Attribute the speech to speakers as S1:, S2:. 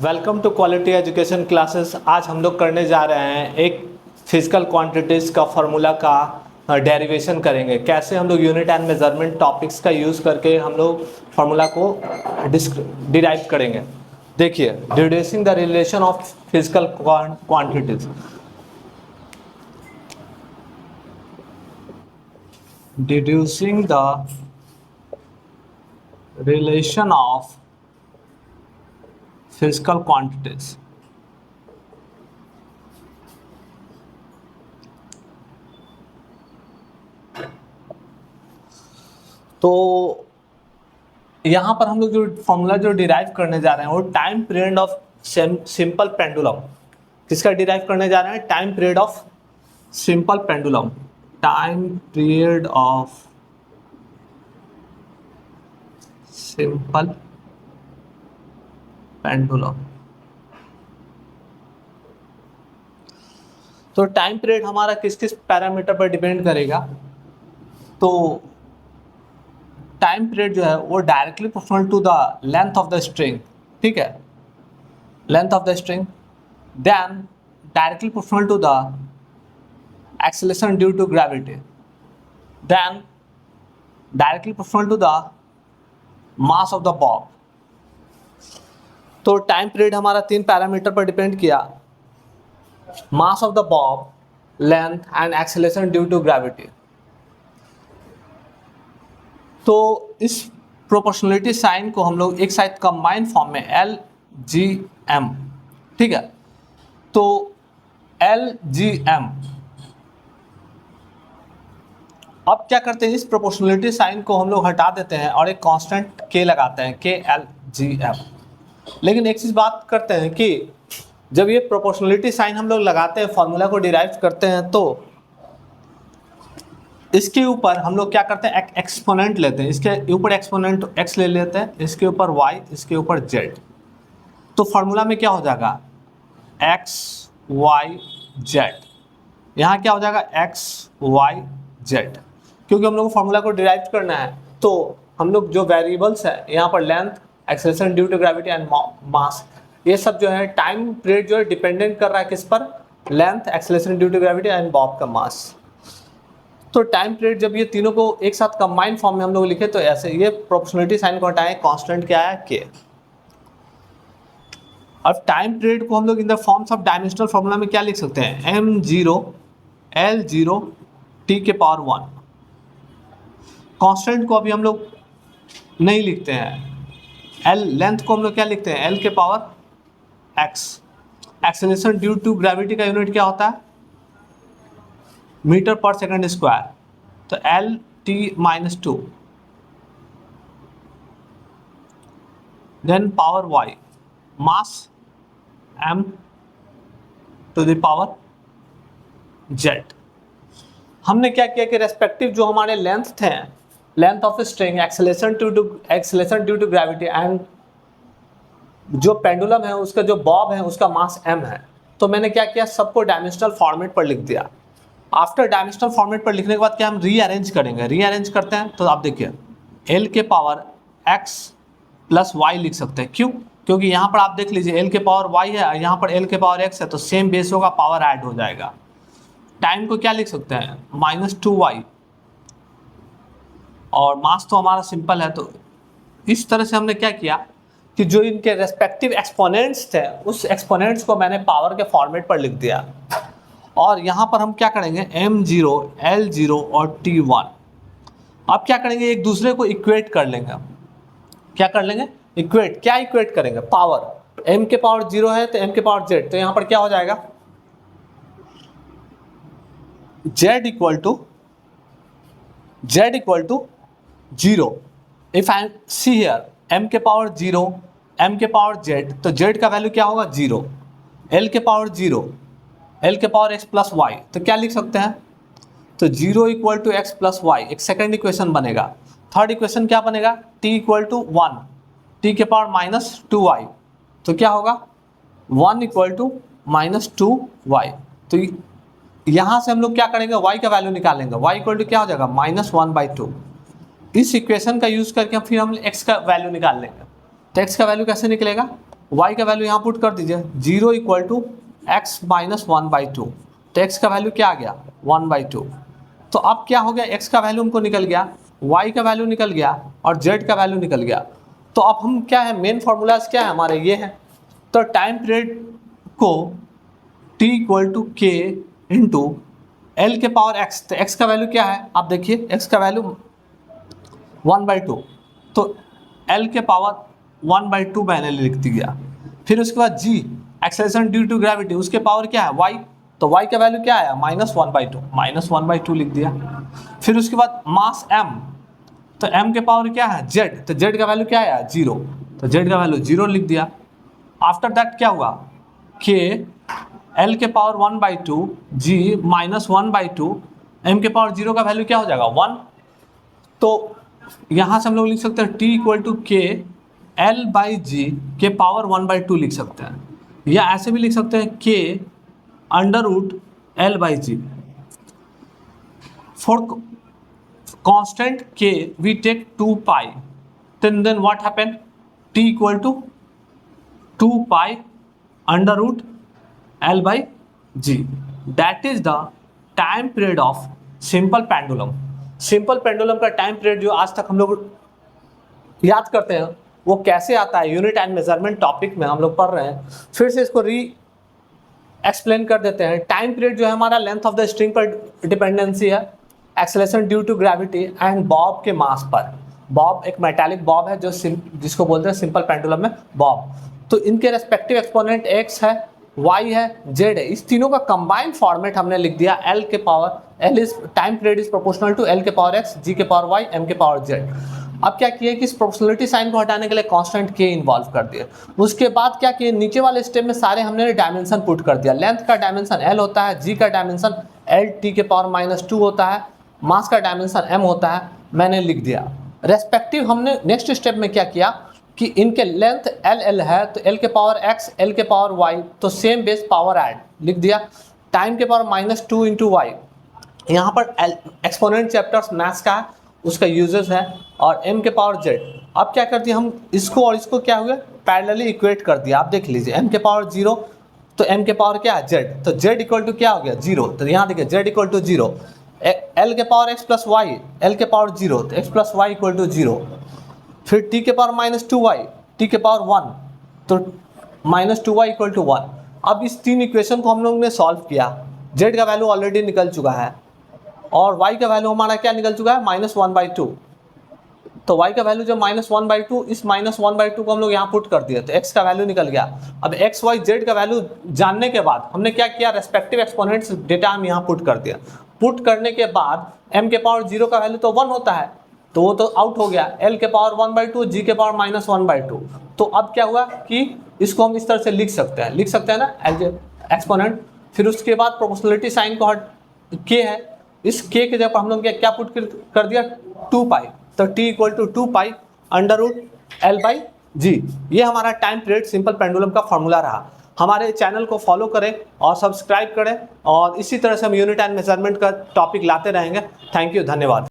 S1: Welcome to quality education classes. आज हम लोग करने जा रहे हैं एक फिजिकल क्वांटिटीज़ का फार्मूला का डेरिवेशन करेंगे। कैसे हम लोग यूनिट एंड मेजरमेंट टॉपिक्स का यूज़ करके हम लोग फार्मूला को डिराइव करेंगे। देखिए, deducing the relation of physical quantities. Deducing the relation of physical quantities. तो यहाँ पर हम लोग जो फॉर्मूला जो डिराइव करने जा रहे हैं वो time period of simple pendulum. किसका डिराइव करने जा रहे हैं? Time period of simple pendulum. Time period of simple pendulum. तो टाइम पीरियड हमारा किस किस पैरामीटर पर डिपेंड करेगा? तो टाइम पीरियड जो है वो directly proportional to the length of the string. ठीक है, length of the string. Then directly proportional to the acceleration due to gravity. Then directly proportional to the mass of the bob. तो time period हमारा तीन parameter पर depend किया: mass of the bob, length and acceleration due to gravity. तो इस proportionality sign को हम लोग एक साइड कंबाइन फॉर्म में LGM, ठीक है, तो LGM। अब क्या करते हैं, इस प्रोपोर्शनलिटी साइन को हम लोग हटा देते हैं और एक कांस्टेंट K लगाते हैं, KLGM। लेकिन एक चीज़ बात करते हैं कि जब ये प्रोपोर्शनलिटी साइन हम लोग लगाते हैं, फॉर्मूला को डिराइव करते हैं, तो इसके ऊपर हम लोग क्या करते हैं, एक्सपोनेंट लेते हैं। इसके ऊपर एक्सपोनेंट x ले लेते हैं, इसके ऊपर y, इसके ऊपर z। तो फार्मूला में क्या हो जाएगा? x y z। यहाँ क्या हो जाएगा? x y z। क्योंकि हम लोग को फार्मूला को डिराइव करना है, तो हम लोग जो वेरिएबल्स है यहाँ पर length, acceleration due to gravity and mass, ये सब जो है टाइम पीरियड जो है डिपेंडेंट कर रहा है किस पर? Length, acceleration due to gravity and bob का मास। तो टाइम पीरियड जब ये तीनों को एक साथ कंबाइन फॉर्म में हम लोग लिखे तो ऐसे, ये प्रोपोर्शनलिटी साइन को हटाएं, कांस्टेंट क्या है? K। अब टाइम पीरियड को हम लोग in the forms of dimensional formula में क्या लिख सकते हैं? M0 L0 T के पावर 1। कांस्टेंट को अभी हम लोग नहीं लिखते हैं। L लेंथ को हम लोग क्या लिखते हैं? L के power x। Acceleration due to gravity का यूनिट क्या होता है? Metre per second square. तो LT-2। Then power y, mass m to the power z। हमने क्या किया कि रेस्पेक्टिव जो हमारे लेंथ थे, length of string, acceleration due to gravity and जो पेंडुलम है उसका जो बॉब है उसका मास m है, तो मैंने क्या किया, सबको डायमेंशनल फॉर्मेट पर लिख दिया। आफ्टर डायमेंशनल फॉर्मेट पर लिखने के बाद क्या हम रीअरेंज करेंगे? रीअरेंज करते हैं तो आप देखिए L के पावर x प्लस y लिख सकते हैं। क्यों? क्योंकि यहाँ पर आप देख लीजिए L के पावर y है, यहाँ पर L के पावर x है, तो सेम बेस होगा, पावर ऐड हो जाएगा। टाइम को क्या लिख सकते हैं? -2y। और मास तो हमारा सिंपल है, तो इस तरह से हमने क्या किया कि जो इनके रेस्पेक्टिव एक्सपोनेंट्स थे उस एक्सपोनेंट्स को मैंने पावर के फॉर्मेट पर लिख दिया। और यहाँ पर हम क्या करेंगे? M0 L0 और T1। अब क्या करेंगे? एक दूसरे को इक्वेट कर लेंगे। क्या कर लेंगे? इक्वेट। क्या इक्वेट करेंगे? पावर। M के पावर 0 है तो M के पावर Z, तो यहाँ पर क्या हो जाएगा? Z equal to 0। If I see here M के पावर 0, M के पावर Z, तो Z का वैल्यू क्या होगा? 0। L के पावर 0, L के पावर x प्लस वाई, तो क्या लिख सकते हैं? तो 0 equal to x plus y, एक सेकेंड इक्वेशन बनेगा। थर्ड इक्वेशन क्या बनेगा? t इक्वल टू 1, t के पावर -2y, तो क्या होगा? 1 इक्वल टू -2y। तो यहाँ से हम लोग क्या करेंगे? y का वैल्यू निकालेंगे। y इक्वल टू क्या हो जाएगा? -1/2। इस इक्वेशन का यूज करके फिर हम x का वैल्यू निकाल लेंगे। तो x का वैल्यू कैसे निकलेगा? y का वैल्यू यहाँ पुट कर दीजिए, 0 इक्वल टू एक्स माइनस 1/2, तो x का वैल्यू क्या आ गया 1/2। तो अब क्या हो गया, x का वैल्यू हमको निकल गया, y का वैल्यू निकल गया और z का वैल्यू निकल गया। तो अब हम क्या है, मेन फार्मूलाज क्या है हमारे ये है। तो टाइम पीरियड को t इक्वल टू के इंटू एल के पावर x, तो x का वैल्यू क्या है आप देखिए, x का वैल्यू 1/2, तो l के पावर 1/2 मैंने लिख दिया। फिर उसके बाद g acceleration due to gravity, उसके पावर क्या है y, तो y का वैल्यू क्या आया -1/2 लिख दिया। फिर उसके बाद मास m, तो m के पावर क्या है z, तो z का वैल्यू क्या आया 0, तो z का वैल्यू 0 लिख दिया। आफ्टर दैट क्या हुआ, k l के पावर 1/2 g -1/2, m के पावर 0 का वैल्यू क्या हो जाएगा 1। तो यहाँ से हम लोग लिख सकते हैं t इक्वल टू के एल बाई जी के पावर 1/2 लिख सकते हैं, या ऐसे भी लिख सकते हैं k under root l by g. For constant k we take 2 pi, then what happen, t equal to 2 pi under root L by G, that is the time period of simple pendulum। Simple pendulum का time period जो आज तक हम लोग याद करते हैं वो कैसे आता है, यूनिट एंड मेजरमेंट टॉपिक में हम लोग पढ़ रहे हैं। फिर से इसको री एक्सप्लेन कर देते हैं। टाइम पीरियड जो है हमारा लेंथ ऑफ द स्ट्रिंग पर डिपेंडेंसी है, acceleration due to gravity and bob के मास पर। बॉब एक मेटालिक बॉब है जो जिसको बोलते हैं सिंपल पेंडुलम में बॉब। तो इनके रेस्पेक्टिव एक्सपोनेंट x है, y है, z है, इस तीनों का कंबाइंड फॉर्मेट हमने लिख दिया l के power l is time period is proportional to l के पावर x, g के पावर y, m के पावर z। अब क्या किया कि इस प्रोपोर्शनलिटी साइन को हटाने के लिए कांस्टेंट k इन्वॉल्व कर दिया। उसके बाद क्या किया, नीचे वाले स्टेप में सारे हमने डायमेंशन पुट कर दिया। लेंथ का डायमेंशन l होता है, g का डायमेंशन l t के पावर -2 होता है, मास का डायमेंशन m होता है, मैंने लिख दिया। रेस्पेक्टिव हमने नेक्स्ट स्टेप में क्या किया कि इनके लेंथ l है, तो l के पावर x, l के पावर y, तो सेम बेस पावर ऐड लिख दिया। टाइम के पावर -2 इंटू वाई, यहाँ पर एक्सपोनेंट चैप्टर्स मैथ्स का है, उसका यूजेस है, और m के पावर z। अब क्या कर दिया हम इसको और इसको क्या हुआ पैरेलली इक्वेट कर दिया। आप देख लीजिए m के पावर 0, तो m के पावर क्या है z, तो z इक्वल टू क्या हो गया 0, तो यहाँ देखिए z इक्वल टू 0, l के power x plus y, l के पावर 0, तो x plus y equal to 0। फिर t के पावर -2y, t के पावर 1, तो -2y इक्वल टू 1। अब इस तीन इक्वेशन को हम लोग ने सॉल्व किया, z का वैल्यू ऑलरेडी निकल चुका है और y का वैल्यू हमारा क्या निकल चुका है -1/2। तो y का वैल्यू जब -1/2, इस -1/2 को हम लोग यहाँ पुट कर दिए तो x का वैल्यू निकल गया। अब x y z का वैल्यू जानने के बाद हमने क्या किया, रेस्पेक्टिव एक्सपोनेंट्स डेटा हम यहाँ पुट कर दिया। पुट करने के बाद m के पावर 0 का वैल्यू तो 1 होता है, तो वो तो आउट हो गया, l के पावर 1/2, g के पावर -1/2। तो अब क्या हुआ कि इसको हम इस तरह से लिख सकते हैं ना एक्सपोनेंट। फिर उसके बाद प्रोपोर्शनलिटी साइन को हट k है, इस k के जगह हम लोग क्या पुट कर दिया 2 पाई, तो t इक्वल टू 2 पाई under root l by G. ये हमारा टाइम पीरियड सिंपल पेंडुलम का फॉर्मूला रहा। हमारे चैनल को फॉलो करें और सब्सक्राइब करें, और इसी तरह से हम यूनिट एंड मेजरमेंट का टॉपिक लाते रहेंगे। थैंक यू, धन्यवाद।